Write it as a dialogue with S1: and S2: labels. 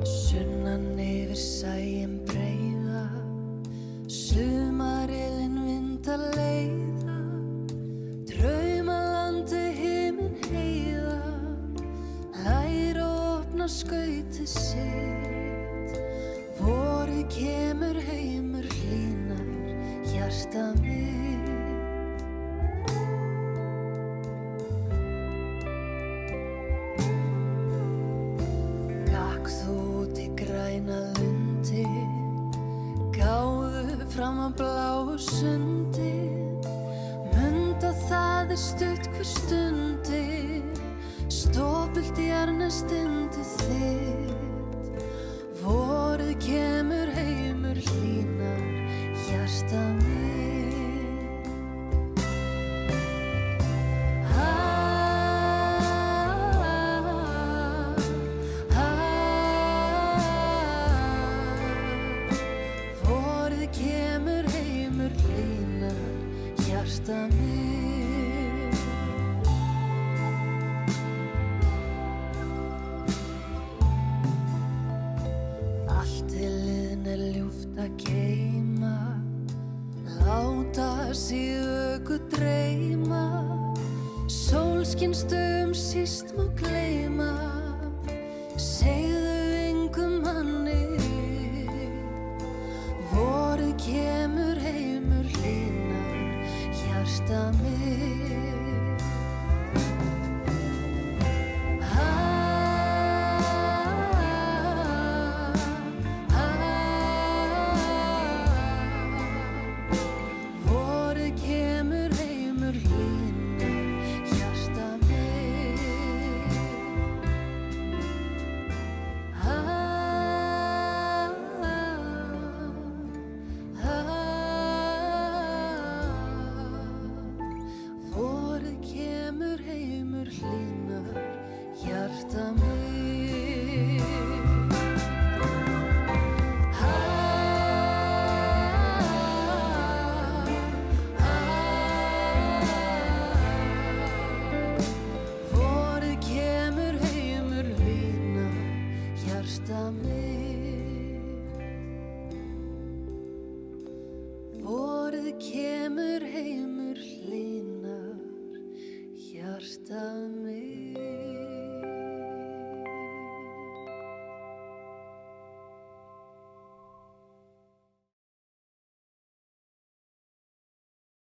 S1: Sunnan yfir sæinn breiða, sumarilinn vinda leiða, draumalandi himinn heiða, læra og opna skautið sitt. Vorið kemur heimur hlýnar, hjarta mitt. Gakk þú út í græna lundi, gáðu fram á bláu sundi, munda það stutt hver stundi, stópult jarnest undir þitt. Vorið kemur heimur hlýnar, hjarta mitt. Vorið kemur heimur hlýnar, hjarta mitt. Allt til liðin ljúft að geyma, láta sig vöku dreyma, sólskinsdögum síst má gleyma, segðu engum manni. Vorið kemur heimur hlýnar, hjarta mitt. Vorið kemur heimur hlýnar, hjarta mitt. Vorið kemur heimur hlýnar, hjarta mitt.